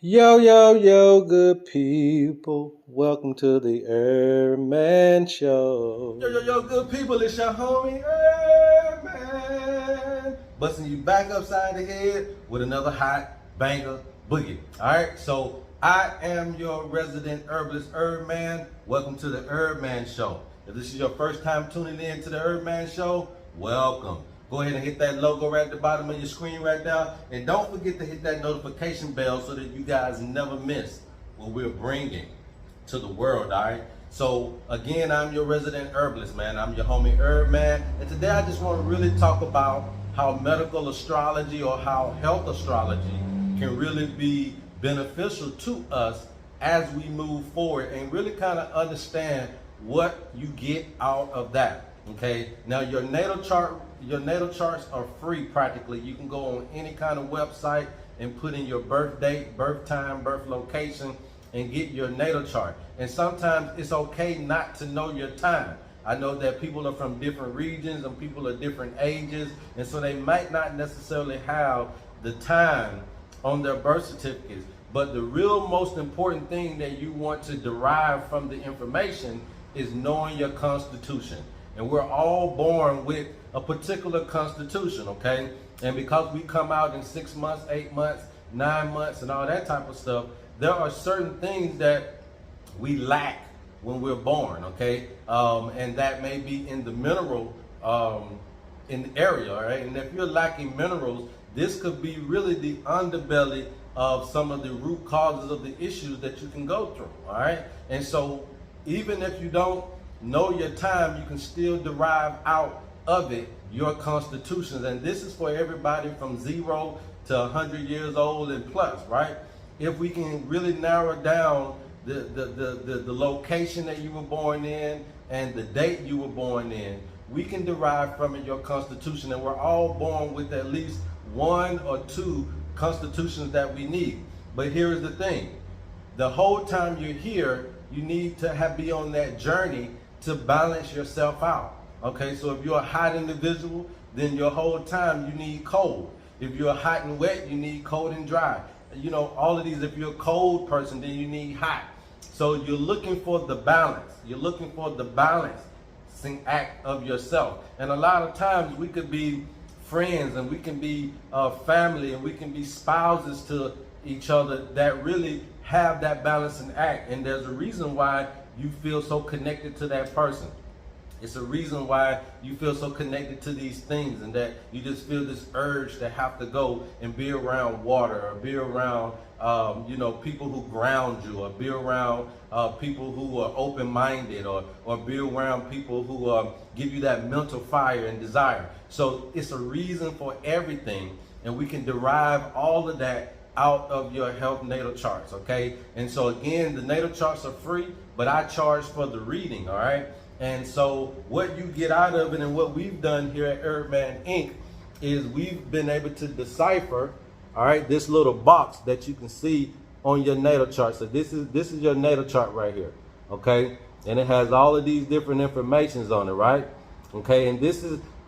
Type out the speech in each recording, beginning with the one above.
Yo, yo, yo, good people. Welcome to the HerbMan Show. Yo, yo, yo, good people, it's your homie HerbMan. Busting you back upside the head with another hot banger boogie. Alright, so I am your resident herbalist HerbMan. Welcome to the HerbMan Show. If this is your first time tuning in to the HerbMan Show, welcome. Go ahead and hit that logo right at the bottom of your screen right now. And don't forget to hit that notification bell so that you guys never miss what we're bringing to the world, all right? So again, I'm your resident herbalist, man. I'm your homie HerbMan. And today I just want to really talk about how medical astrology or how health astrology can really be beneficial to us as we move forward and really kind of understand what you get out of that. Okay, now your natal charts are free practically. You can go on any kind of website and put in your birth date, birth time, birth location, and get your natal chart. And sometimes it's okay not to know your time. I know that people are from different regions and people are different ages, and so they might not necessarily have the time on their birth certificates. But the real most important thing that you want to derive from the information is knowing your constitution. And we're all born with a particular constitution, okay? And because we come out in 6 months, 8 months, 9 months, and all that type of stuff, there are certain things that we lack when we're born, okay? And that may be in the mineral in the area, all right? And if you're lacking minerals, this could be really the underbelly of some of the root causes of the issues that you can go through, all right? And so even if you don't know your time, you can still derive out of it your constitutions. And this is for everybody from 0 to 100 years old and plus, right? If we can really narrow down the location that you were born in and the date you were born in, we can derive from it your constitution. And we're all born with at least 1 or 2 constitutions that we need. But here is the thing. The whole time you're here, you need to be on that journey to balance yourself out. Okay, so if you're a hot individual, then your whole time you need cold. If you're hot and wet, you need cold and dry. You know, all of these, if you're a cold person, then you need hot. So you're looking for the balance. You're looking for the balancing act of yourself. And a lot of times we could be friends and we can be family and we can be spouses to each other that really have that balancing act. And there's a reason why you feel so connected to that person. It's a reason why you feel so connected to these things and that you just feel this urge to have to go and be around water or be around, people who ground you or be around people who are open-minded or be around people who give you that mental fire and desire. So it's a reason for everything, and we can derive all of that out of your health natal charts, okay? And so again, the natal charts are free, but I charge for the reading, all right? And so what you get out of it and what we've done here at HerbMan Inc. is we've been able to decipher, all right, this little box that you can see on your natal chart. So this is your natal chart right here, okay? And it has all of these different informations on it, right? Okay, and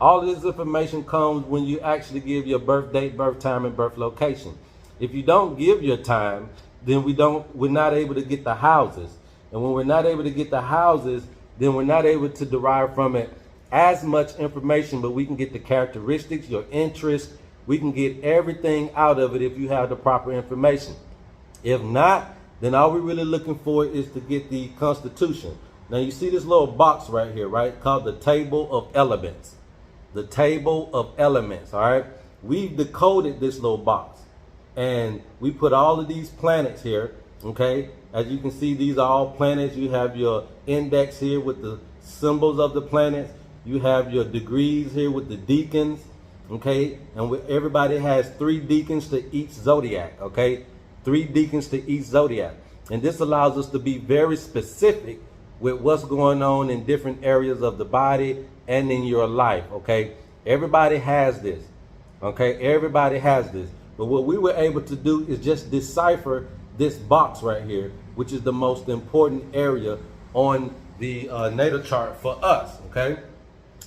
all of this information comes when you actually give your birth date, birth time, and birth location. If you don't give your time, then we're not able to get the houses. And when we're not able to get the houses, then we're not able to derive from it as much information, but we can get the characteristics, your interests. We can get everything out of it if you have the proper information. If not, then all we're really looking for is to get the constitution. Now you see this little box right here, right? Called the table of elements. The table of elements, all right? We've decoded this little box. And we put all of these planets here, okay? As you can see, these are all planets. You have your index here with the symbols of the planets. You have your degrees here with the deacons, okay? And everybody has 3 deacons to each zodiac, okay? 3 deacons to each zodiac. And this allows us to be very specific with what's going on in different areas of the body and in your life, okay? Everybody has this, okay? Everybody has this. But what we were able to do is just decipher this box right here, which is the most important area on the natal chart for us, okay?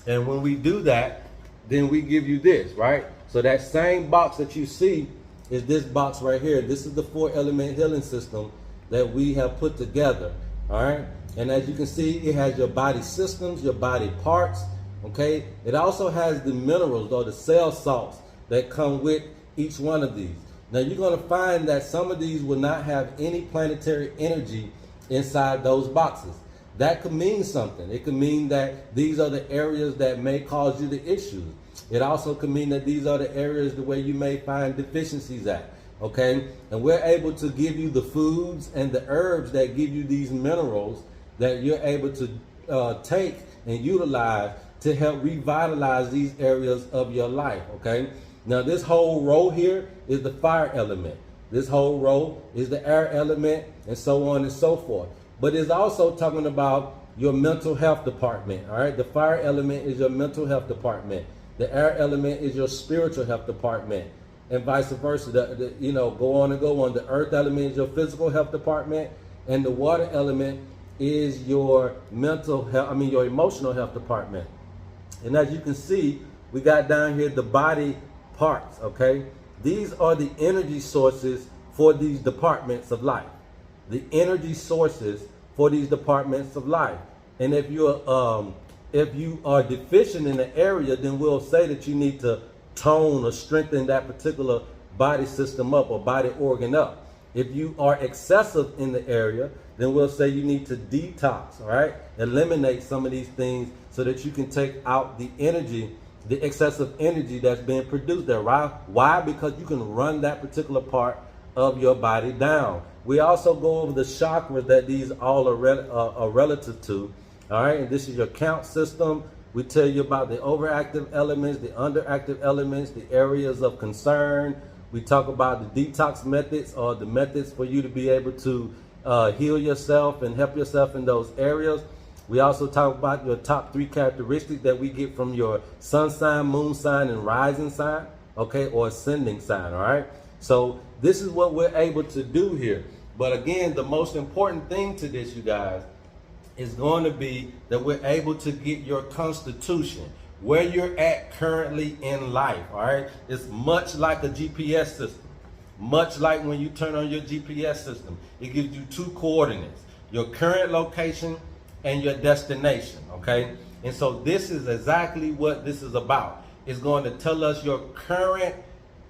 And when we do that, then we give you this, right? So that same box that you see is this box right here. This is the 4-element healing system that we have put together. All right. And as you can see, it has your body systems, your body parts. Okay. It also has the minerals or the cell salts that come with each one of these. Now you're going to find that some of these will not have any planetary energy inside those boxes. That could mean something. It could mean that these are the areas that may cause you the issues. It also could mean that these are the areas the way you may find deficiencies at. Okay, and we're able to give you the foods and the herbs that give you these minerals that you're able to take and utilize to help revitalize these areas of your life. Okay, now this whole row here is the fire element. This whole row is the air element, and so on and so forth. But it's also talking about your mental health department. All right, the fire element is your mental health department. The air element is your spiritual health department, and vice versa. Go on and go on. The earth element is your physical health department, and the water element is your mental health. Your emotional health department. And as you can see, we got down here the body parts. Okay, these are the energy sources for these departments of life. The energy sources for these departments of life. And if you are deficient in an area, then we'll say that you need to tone or strengthen that particular body system up or body organ up. If you are excessive in the area, then we'll say you need to detox, all right? Eliminate some of these things so that you can take out the energy, the excessive energy that's being produced there. Why? Because you can run that particular part of your body down. We also go over the chakras that these all are relative to. All right, and this is your count system. We tell you about the overactive elements, the underactive elements, the areas of concern. We talk about the detox methods or the methods for you to be able to heal yourself and help yourself in those areas. We also talk about your top 3 characteristics that we get from your sun sign, moon sign, and rising sign, okay, or ascending sign, all right? So this is what we're able to do here. But again, the most important thing to this, you guys, is going to be that we're able to get your constitution, where you're at currently in life, all right? It's much like a GPS system. Much like when you turn on your GPS system, it gives you 2 coordinates, your current location and your destination, okay? And so this is exactly what this is about. It's going to tell us your current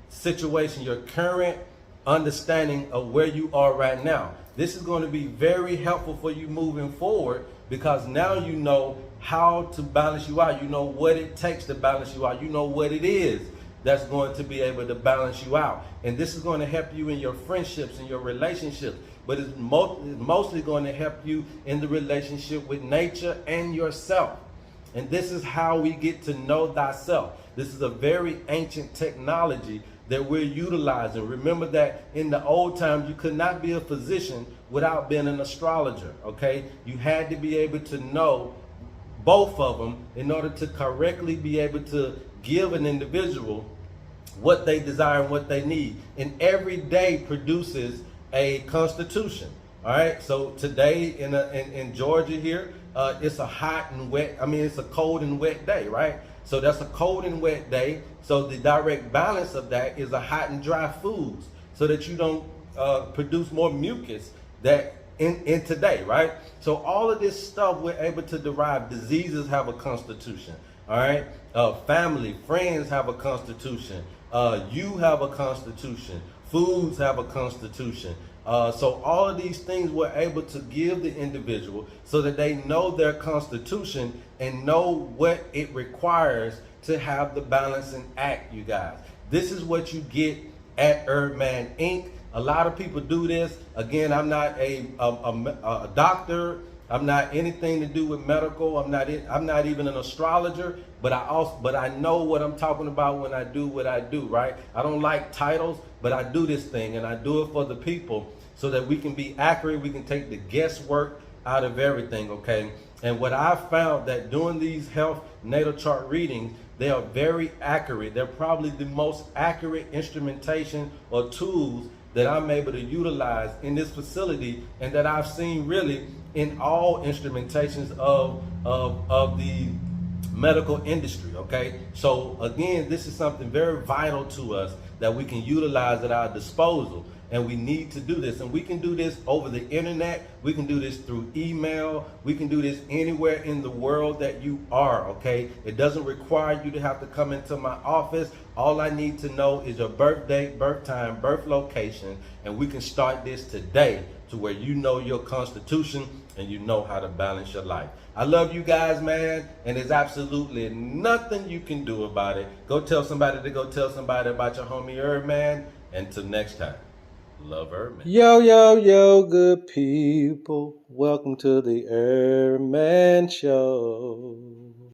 situation, your current understanding of where you are right now. This is going to be very helpful for you moving forward, because now you know how to balance you out. You know what it takes to balance you out. You know what it is that's going to be able to balance you out. And this is going to help you in your friendships and your relationships. But it's mostly going to help you in the relationship with nature and yourself. And this is how we get to know thyself. This is a very ancient technology that we're utilizing. Remember that in the old times, you could not be a physician without being an astrologer, okay? You had to be able to know both of them in order to correctly be able to give an individual what they desire and what they need. And every day produces a constitution, all right? So today in Georgia here, it's a hot and wet, it's a cold and wet day, right? So that's a cold and wet day. So the direct balance of that is a hot and dry foods, so that you don't produce more mucus that in today, right? So all of this stuff we're able to derive. Diseases have a constitution, all right? Family, friends have a constitution. You have a constitution. Foods have a constitution. So all of these things we're able to give the individual so that they know their constitution and know what it requires to have the balance and act, you guys. This is what you get at HerbMan Inc. A lot of people do this. Again, I'm not a doctor. I'm not anything to do with medical. I'm not even an astrologer, but I know what I'm talking about when I do what I do, right? I don't like titles, but I do this thing, and I do it for the people so that we can be accurate. We can take the guesswork out of everything, okay? And what I've found that doing these health natal chart readings, they are very accurate. They're probably the most accurate instrumentation or tools that I'm able to utilize in this facility, and that I've seen really in all instrumentations of the medical industry, okay? So again, this is something very vital to us that we can utilize at our disposal. And we need to do this. And we can do this over the internet. We can do this through email. We can do this anywhere in the world that you are, okay? It doesn't require you to have to come into my office. All I need to know is your birth date, birth time, birth location, and we can start this today to where you know your constitution and you know how to balance your life. I love you guys, man, and there's absolutely nothing you can do about it. Go tell somebody to go tell somebody about your homie HerbMan. Until next time, love HerbMan. Yo, yo, yo, good people. Welcome to the HerbMan Show.